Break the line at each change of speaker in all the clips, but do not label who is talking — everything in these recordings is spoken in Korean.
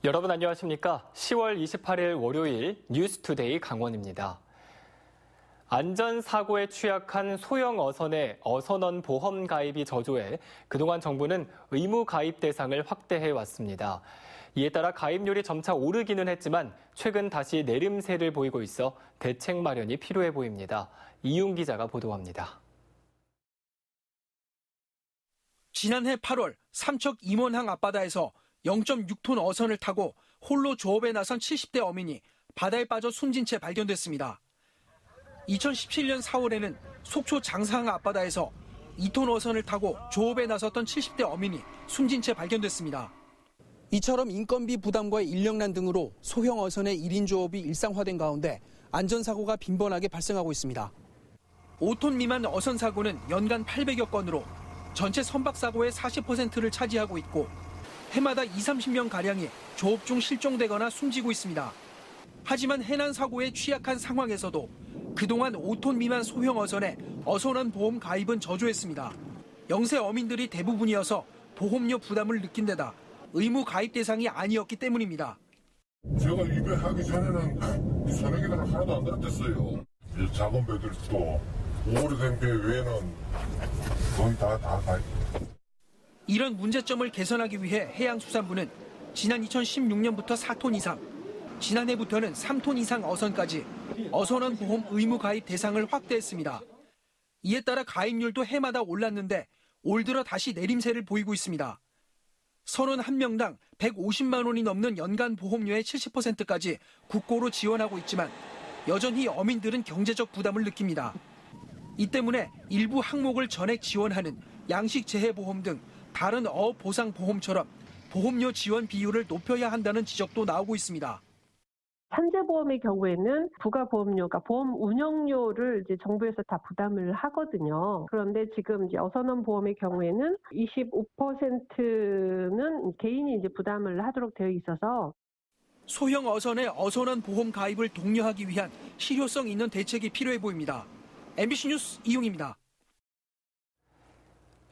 여러분 안녕하십니까? 10월 28일 월요일 뉴스투데이 강원입니다. 안전사고에 취약한 소형 어선의 어선원 보험 가입이 저조해 그동안 정부는 의무 가입 대상을 확대해 왔습니다. 이에 따라 가입률이 점차 오르기는 했지만 최근 다시 내림세를 보이고 있어 대책 마련이 필요해 보입니다. 이윤 기자가 보도합니다.
지난해 8월 삼척 임원항 앞바다에서 0.6톤 어선을 타고 홀로 조업에 나선 70대 어민이 바다에 빠져 숨진 채 발견됐습니다. 2017년 4월에는 속초 장사항 앞바다에서 2톤 어선을 타고 조업에 나섰던 70대 어민이 숨진 채 발견됐습니다. 이처럼 인건비 부담과의 인력난 등으로 소형 어선의 1인 조업이 일상화된 가운데 안전사고가 빈번하게 발생하고 있습니다. 5톤 미만 어선 사고는 연간 800여 건으로 전체 선박사고의 40%를 차지하고 있고 해마다 20-30명가량이 조업 중 실종되거나 숨지고 있습니다. 하지만 해난 사고에 취약한 상황에서도 그동안 5톤 미만 소형 어선에 어선원 보험 가입은 저조했습니다. 영세 어민들이 대부분이어서 보험료 부담을 느낀 데다 의무 가입 대상이 아니었기 때문입니다.
제가 입회하기 전에는 선행계단을 하나도 안 달았댔어요. 이 작은 배들도 오래된 배 외에는 거의 다 가입.
이런 문제점을 개선하기 위해 해양수산부는 지난 2016년부터 4톤 이상, 지난해부터는 3톤 이상 어선까지 어선원 보험 의무 가입 대상을 확대했습니다. 이에 따라 가입률도 해마다 올랐는데 올 들어 다시 내림세를 보이고 있습니다. 선원 한 명당 150만 원이 넘는 연간 보험료의 70%까지 국고로 지원하고 있지만 여전히 어민들은 경제적 부담을 느낍니다. 이 때문에 일부 항목을 전액 지원하는 양식재해보험 등 다른 어업보상보험처럼 보험료 지원 비율을 높여야 한다는 지적도 나오고 있습니다.
산재보험의 경우에는 부가보험료가 보험 운영료를 이제 정부에서 다 부담을 하거든요. 그런데 지금 이제 어선원 보험의 경우에는 25%는 개인이 이제 부담을 하도록 되어 있어서
소형 어선의 어선원 보험 가입을 독려하기 위한 실효성 있는 대책이 필요해 보입니다. MBC 뉴스 이용입니다.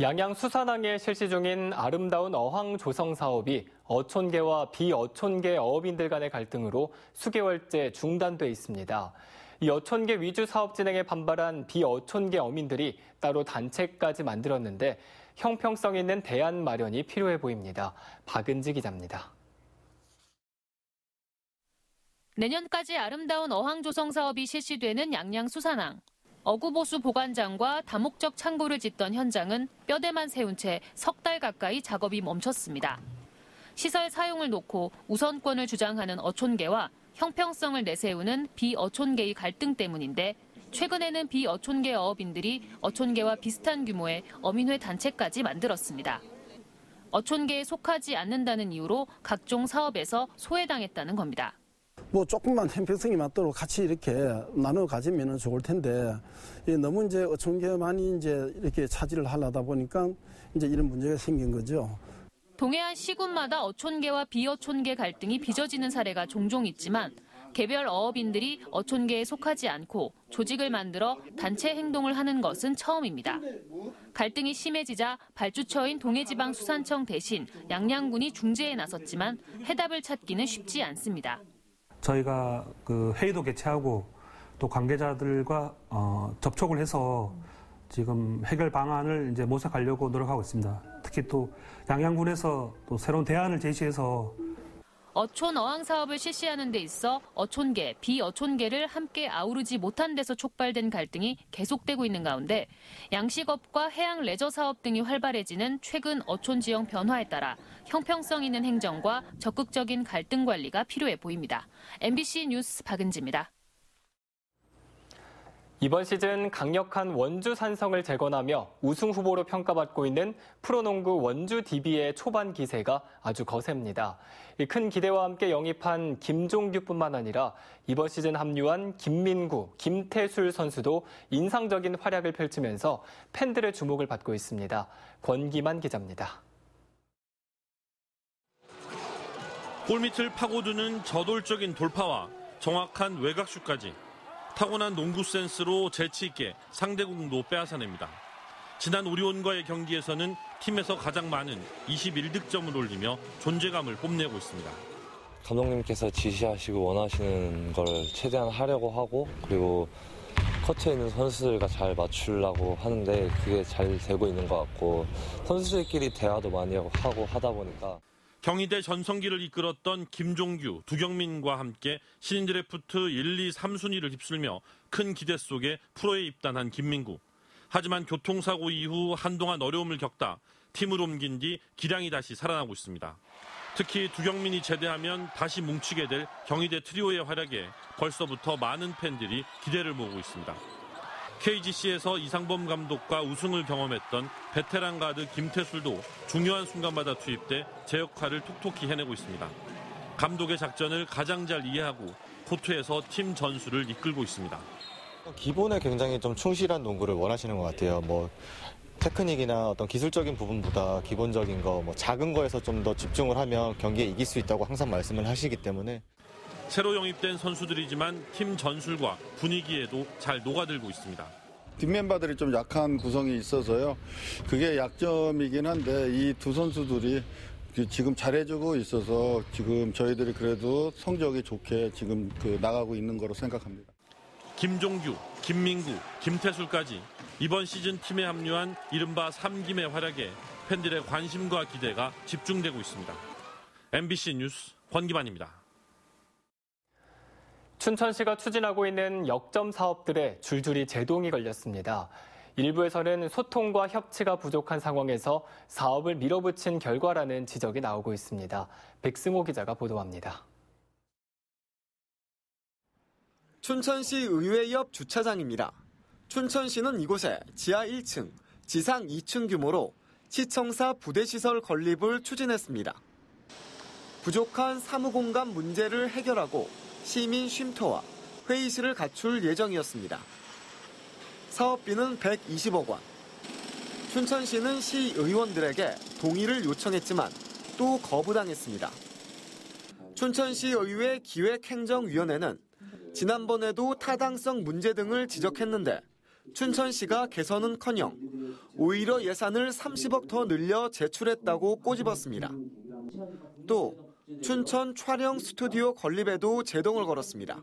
양양수산항에 실시 중인 아름다운 어항 조성 사업이 어촌계와 비어촌계 어업인들 간의 갈등으로 수개월째 중단돼 있습니다. 이 어촌계 위주 사업 진행에 반발한 비어촌계 어민들이 따로 단체까지 만들었는데 형평성 있는 대안 마련이 필요해 보입니다. 박은지 기자입니다.
내년까지 아름다운 어항 조성 사업이 실시되는 양양수산항. 어구보수 보관장과 다목적 창고를 짓던 현장은 뼈대만 세운 채 석 달 가까이 작업이 멈췄습니다. 시설 사용을 놓고 우선권을 주장하는 어촌계와 형평성을 내세우는 비어촌계의 갈등 때문인데 최근에는 비어촌계 어업인들이 어촌계와 비슷한 규모의 어민회 단체까지 만들었습니다. 어촌계에 속하지 않는다는 이유로 각종 사업에서 소외당했다는 겁니다.
조금만 형평성이 맞도록 같이 이렇게 나눠 가지면 좋을 텐데 너무 이제 어촌계만이 이제 이렇게 차지를 하려다 보니까 이제 이런 문제가 생긴 거죠.
동해안 시군마다 어촌계와 비어촌계 갈등이 빚어지는 사례가 종종 있지만 개별 어업인들이 어촌계에 속하지 않고 조직을 만들어 단체 행동을 하는 것은 처음입니다. 갈등이 심해지자 발주처인 동해지방수산청 대신 양양군이 중재에 나섰지만 해답을 찾기는 쉽지 않습니다.
저희가 그 회의도 개최하고 또 관계자들과 접촉을 해서 지금 해결 방안을 이제 모색하려고 노력하고 있습니다. 특히 또 양양군에서 또 새로운 대안을 제시해서
어촌 어항 사업을 실시하는 데 있어 어촌계, 비어촌계를 함께 아우르지 못한 데서 촉발된 갈등이 계속되고 있는 가운데 양식업과 해양 레저 사업 등이 활발해지는 최근 어촌 지형 변화에 따라 형평성 있는 행정과 적극적인 갈등 관리가 필요해 보입니다. MBC 뉴스 박은지입니다.
이번 시즌 강력한 원주 산성을 재건하며 우승 후보로 평가받고 있는 프로농구 원주 DB의 초반 기세가 아주 거셉니다. 큰 기대와 함께 영입한 김종규뿐만 아니라 이번 시즌 합류한 김민구, 김태술 선수도 인상적인 활약을 펼치면서 팬들의 주목을 받고 있습니다. 권기만 기자입니다.
골밑을 파고드는 저돌적인 돌파와 정확한 외곽슛까지 타고난 농구 센스로 재치 있게 상대국도 빼앗아냅니다. 지난 오리온과의 경기에서는 팀에서 가장 많은 21득점을 올리며 존재감을 뽐내고 있습니다.
감독님께서 지시하시고 원하시는 걸 최대한 하려고 하고 그리고 커트에 있는 선수들과 잘 맞추려고 하는데 그게 잘 되고 있는 것 같고 선수들끼리 대화도 많이 하고 하다 보니까
경희대 전성기를 이끌었던 김종규, 두경민과 함께 신인 드래프트 1, 2, 3순위를 휩쓸며 큰 기대 속에 프로에 입단한 김민구. 하지만 교통사고 이후 한동안 어려움을 겪다 팀을 옮긴 뒤 기량이 다시 살아나고 있습니다. 특히 두경민이 제대하면 다시 뭉치게 될 경희대 트리오의 활약에 벌써부터 많은 팬들이 기대를 모으고 있습니다. KGC에서 이상범 감독과 우승을 경험했던 베테랑 가드 김태술도 중요한 순간마다 투입돼 제 역할을 톡톡히 해내고 있습니다. 감독의 작전을 가장 잘 이해하고 코트에서 팀 전술을 이끌고 있습니다.
기본에 굉장히 좀 충실한 농구를 원하시는 것 같아요. 테크닉이나 어떤 기술적인 부분보다 기본적인 거, 작은 거에서 좀 더 집중을 하면 경기에 이길 수 있다고 항상 말씀을 하시기 때문에.
새로 영입된 선수들이지만 팀 전술과 분위기에도 잘 녹아들고 있습니다.
뒷멤버들이 좀 약한 구성이 있어서요. 그게 약점이긴 한데 이 두 선수들이 지금 잘해주고 있어서 지금 저희들이 그래도 성적이 좋게 지금 나가고 있는 거로 생각합니다.
김종규, 김민구, 김태술까지 이번 시즌 팀에 합류한 이른바 3김의 활약에 팬들의 관심과 기대가 집중되고 있습니다. MBC 뉴스 권기만입니다.
춘천시가 추진하고 있는 역점 사업들에 줄줄이 제동이 걸렸습니다. 일부에서는 소통과 협치가 부족한 상황에서 사업을 밀어붙인 결과라는 지적이 나오고 있습니다. 백승호 기자가 보도합니다.
춘천시 의회 옆 주차장입니다. 춘천시는 이곳에 지하 1층, 지상 2층 규모로 시청사 부대시설 건립을 추진했습니다. 부족한 사무공간 문제를 해결하고 시민 쉼터와 회의실을 갖출 예정이었습니다. 사업비는 120억 원. 춘천시는 시의원들에게 동의를 요청했지만 또 거부당했습니다. 춘천시의회 기획행정위원회는 지난번에도 타당성 문제 등을 지적했는데 춘천시가 개선은커녕 오히려 예산을 30억 더 늘려 제출했다고 꼬집었습니다. 또 춘천 촬영 스튜디오 건립에도 제동을 걸었습니다.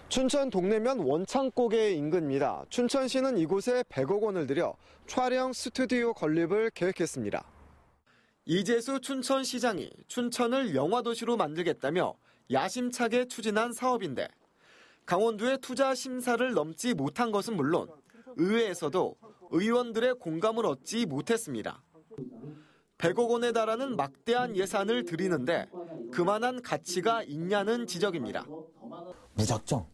춘천 동래면 원창고개 인근입니다. 춘천시는 이곳에 100억 원을 들여 촬영 스튜디오 건립을 계획했습니다.
이재수 춘천시장이 춘천을 영화도시로 만들겠다며 야심차게 추진한 사업인데 강원도의 투자 심사를 넘지 못한 것은 물론 의회에서도 의원들의 공감을 얻지 못했습니다. 100억 원에 달하는 막대한 예산을 들이는데 그만한 가치가 있냐는 지적입니다.
무작정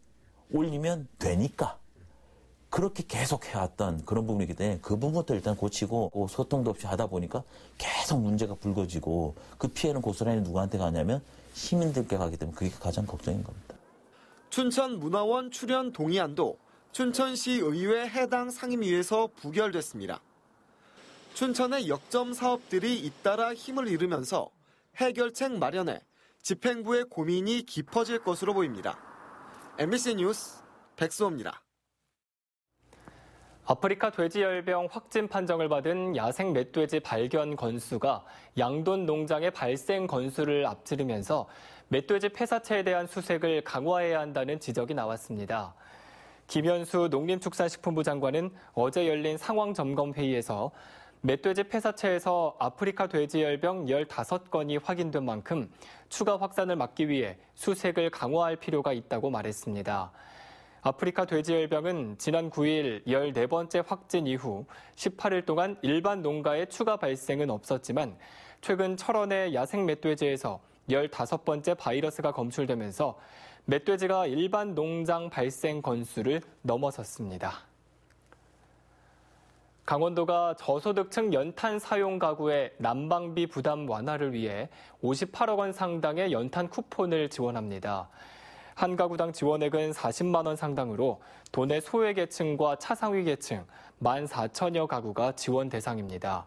올리면 되니까 그렇게 계속 해왔던 그런 부분이기 때문에 그 부분부터 일단 고치고 소통도 없이 하다 보니까 계속 문제가 불거지고 그 피해는 고스란히 누구한테 가냐면 시민들께 가기 때문에 그게 가장 걱정인 겁니다.
춘천문화원 출연 동의안도 춘천시의회 해당 상임위에서 부결됐습니다. 춘천의 역점 사업들이 잇따라 힘을 잃으면서 해결책 마련에 집행부의 고민이 깊어질 것으로 보입니다. MBC 뉴스 백수호입니다.
아프리카 돼지열병 확진 판정을 받은 야생 멧돼지 발견 건수가 양돈 농장의 발생 건수를 앞지르면서 멧돼지 폐사체에 대한 수색을 강화해야 한다는 지적이 나왔습니다. 김현수 농림축산식품부 장관은 어제 열린 상황점검회의에서 멧돼지 폐사체에서 아프리카 돼지열병 15건이 확인된 만큼 추가 확산을 막기 위해 수색을 강화할 필요가 있다고 말했습니다. 아프리카 돼지열병은 지난 9일 14번째 확진 이후 18일 동안 일반 농가의 추가 발생은 없었지만 최근 철원의 야생 멧돼지에서 15번째 바이러스가 검출되면서 멧돼지가 일반 농장 발생 건수를 넘어섰습니다. 강원도가 저소득층 연탄 사용 가구의 난방비 부담 완화를 위해 58억 원 상당의 연탄 쿠폰을 지원합니다. 한 가구당 지원액은 40만 원 상당으로 도내 소외계층과 차상위 계층 14,000여 가구가 지원 대상입니다.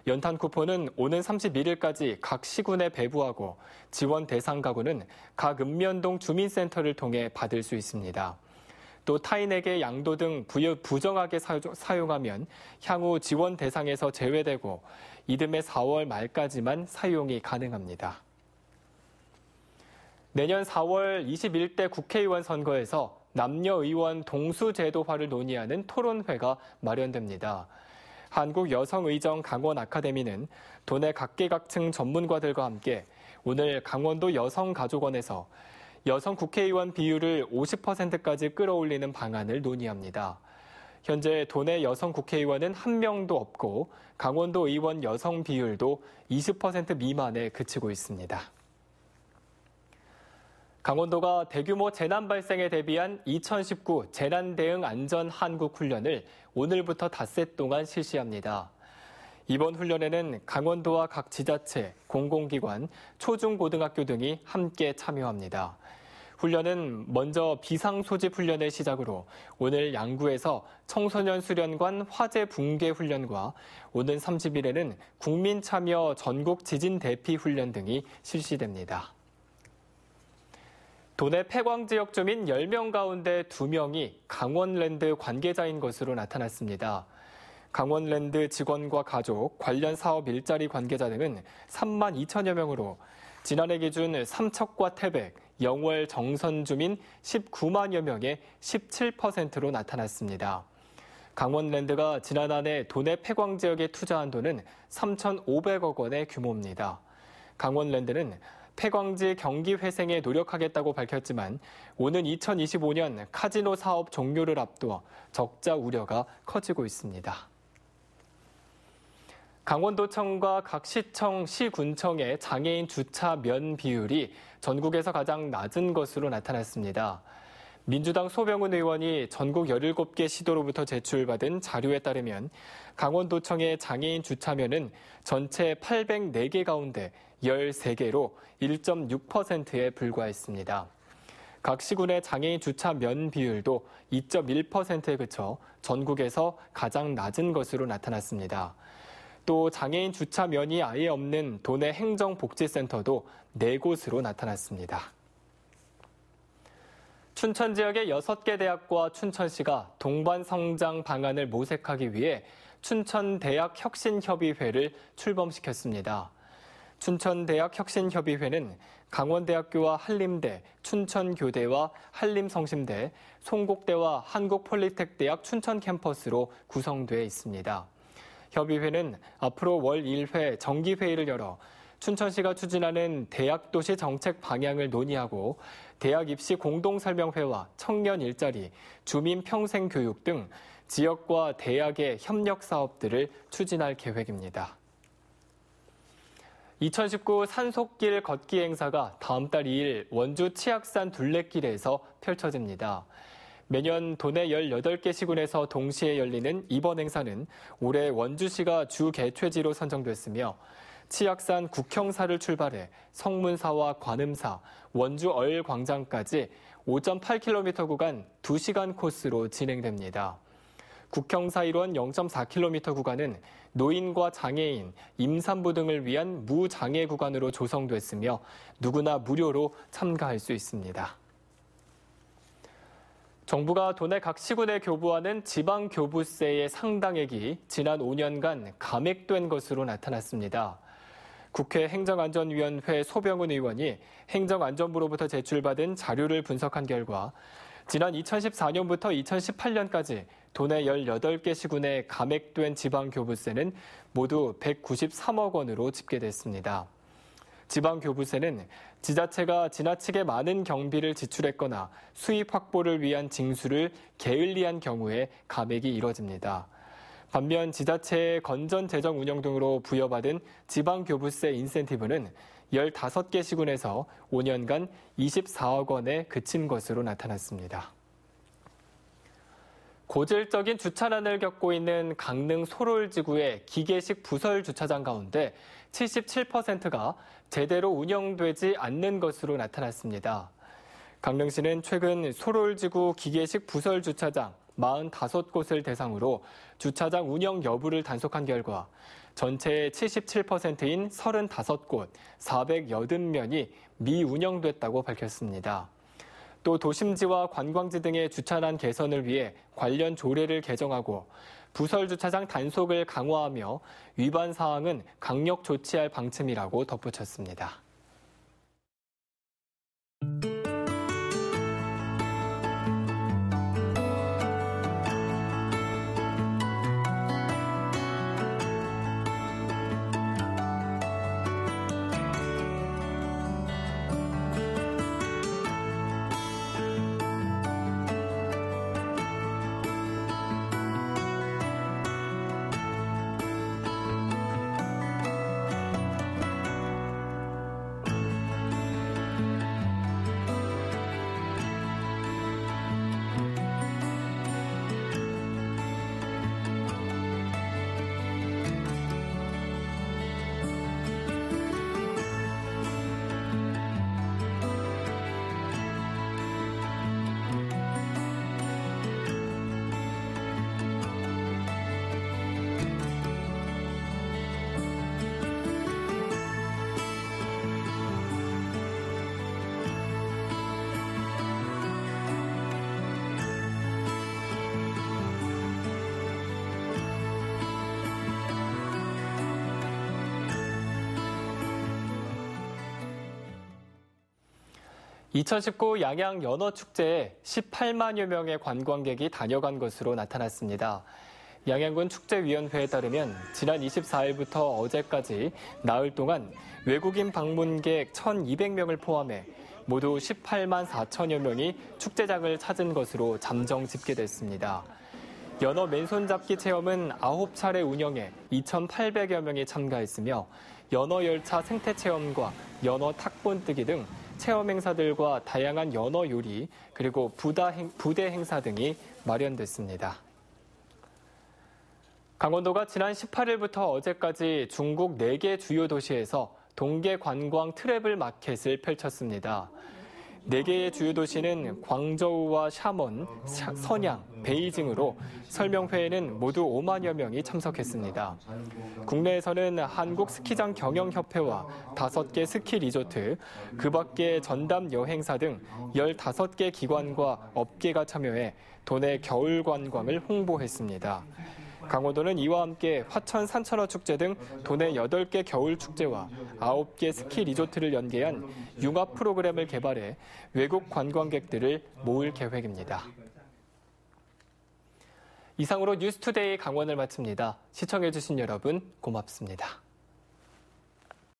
연탄 쿠폰은 오는 31일까지 각 시군에 배부하고 지원 대상 가구는 각 읍면동 주민센터를 통해 받을 수 있습니다. 또 타인에게 양도 등 부정하게 사용하면 향후 지원 대상에서 제외되고 이듬해 4월 말까지만 사용이 가능합니다. 내년 4월 21대 국회의원 선거에서 남녀 의원 동수제도화를 논의하는 토론회가 마련됩니다. 한국여성의정 강원 아카데미는 도내 각계각층 전문가들과 함께 오늘 강원도 여성가족원에서 여성 국회의원 비율을 50%까지 끌어올리는 방안을 논의합니다. 현재 도내 여성 국회의원은 한 명도 없고 강원도 의원 여성 비율도 20% 미만에 그치고 있습니다. 강원도가 대규모 재난 발생에 대비한 2019 재난대응 안전 한국 훈련을 오늘부터 닷새 동안 실시합니다. 이번 훈련에는 강원도와 각 지자체, 공공기관, 초중고등학교 등이 함께 참여합니다. 훈련은 먼저 비상소집 훈련을 시작으로 오늘 양구에서 청소년 수련관 화재 붕괴 훈련과 오는 30일에는 국민참여 전국 지진 대피 훈련 등이 실시됩니다. 도내 폐광 지역 주민 10명 가운데 2명이 강원랜드 관계자인 것으로 나타났습니다. 강원랜드 직원과 가족, 관련 사업 일자리 관계자 등은 3만 2천여 명으로 지난해 기준 삼척과 태백, 영월 정선 주민 19만여 명의 17%로 나타났습니다. 강원랜드가 지난 한 해 도내 폐광 지역에 투자한 돈은 3,500억 원의 규모입니다. 강원랜드는 폐광지 경기 회생에 노력하겠다고 밝혔지만 오는 2025년 카지노 사업 종료를 앞두어 적자 우려가 커지고 있습니다. 강원도청과 각 시청, 시군청의 장애인 주차 면 비율이 전국에서 가장 낮은 것으로 나타났습니다. 민주당 소병훈 의원이 전국 17개 시도로부터 제출받은 자료에 따르면 강원도청의 장애인 주차면은 전체 804개 가운데 13개로 1.6%에 불과했습니다. 각 시군의 장애인 주차 면 비율도 2.1%에 그쳐 전국에서 가장 낮은 것으로 나타났습니다. 또 장애인 주차 면이 아예 없는 도내 행정복지센터도 4곳으로 나타났습니다. 춘천 지역의 6개 대학과 춘천시가 동반 성장 방안을 모색하기 위해 춘천대학혁신협의회를 출범시켰습니다. 춘천대학혁신협의회는 강원대학교와 한림대, 춘천교대와 한림성심대, 송곡대와 한국폴리텍대학 춘천 캠퍼스로 구성되어 있습니다. 협의회는 앞으로 월 1회 정기회의를 열어 춘천시가 추진하는 대학도시 정책 방향을 논의하고 대학 입시 공동설명회와 청년 일자리, 주민 평생교육 등 지역과 대학의 협력 사업들을 추진할 계획입니다. 2019 산속길 걷기 행사가 다음 달 2일 원주 치악산 둘레길에서 펼쳐집니다. 매년 도내 18개 시군에서 동시에 열리는 이번 행사는 올해 원주시가 주 개최지로 선정됐으며 치악산 국형사를 출발해 성문사와 관음사, 원주 얼광장까지 5.8km 구간 2시간 코스로 진행됩니다. 국형사 일원 0.4km 구간은 노인과 장애인, 임산부 등을 위한 무장애 구간으로 조성됐으며 누구나 무료로 참가할 수 있습니다. 정부가 도내 각 시군에 교부하는 지방교부세의 상당액이 지난 5년간 감액된 것으로 나타났습니다. 국회 행정안전위원회 소병훈 의원이 행정안전부로부터 제출받은 자료를 분석한 결과 지난 2014년부터 2018년까지 도내 18개 시군에 감액된 지방교부세는 모두 193억 원으로 집계됐습니다. 지방교부세는 지자체가 지나치게 많은 경비를 지출했거나 수입 확보를 위한 징수를 게을리한 경우에 감액이 이뤄집니다. 반면 지자체의 건전 재정 운영 등으로 부여받은 지방교부세 인센티브는 15개 시군에서 5년간 24억 원에 그친 것으로 나타났습니다. 고질적인 주차난을 겪고 있는 강릉 소롤지구의 기계식 부설 주차장 가운데 77%가 제대로 운영되지 않는 것으로 나타났습니다. 강릉시는 최근 소롤지구 기계식 부설 주차장 45곳을 대상으로 주차장 운영 여부를 단속한 결과 전체의 77%인 35곳, 480면이 미운영됐다고 밝혔습니다. 또 도심지와 관광지 등의 주차난 개선을 위해 관련 조례를 개정하고 부설 주차장 단속을 강화하며 위반 사항은 강력 조치할 방침이라고 덧붙였습니다. 2019 양양 연어축제에 18만여 명의 관광객이 다녀간 것으로 나타났습니다. 양양군 축제위원회에 따르면 지난 24일부터 어제까지 나흘 동안 외국인 방문객 1,200명을 포함해 모두 18만 4천여 명이 축제장을 찾은 것으로 잠정 집계됐습니다. 연어 맨손 잡기 체험은 9차례 운영해 2,800여 명이 참가했으며 연어 열차 생태 체험과 연어 탁본뜨기 등 체험 행사들과 다양한 연어 요리 그리고 부대 행사 등이 마련됐습니다. 강원도가 지난 18일부터 어제까지 중국 4개 주요 도시에서 동계 관광 트래블 마켓을 펼쳤습니다. 4개의 주요 도시는 광저우와 샤먼, 선양, 베이징으로 설명회에는 모두 5만여 명이 참석했습니다. 국내에서는 한국 스키장 경영협회와 5개 스키 리조트, 그 밖에 전담 여행사 등 15개 기관과 업계가 참여해 도내 겨울 관광을 홍보했습니다. 강원도는 이와 함께 화천 산천어 축제 등 도내 8개 겨울 축제와 9개 스키 리조트를 연계한 융합 프로그램을 개발해 외국 관광객들을 모을 계획입니다. 이상으로 뉴스투데이 강원을 마칩니다. 시청해주신 여러분 고맙습니다.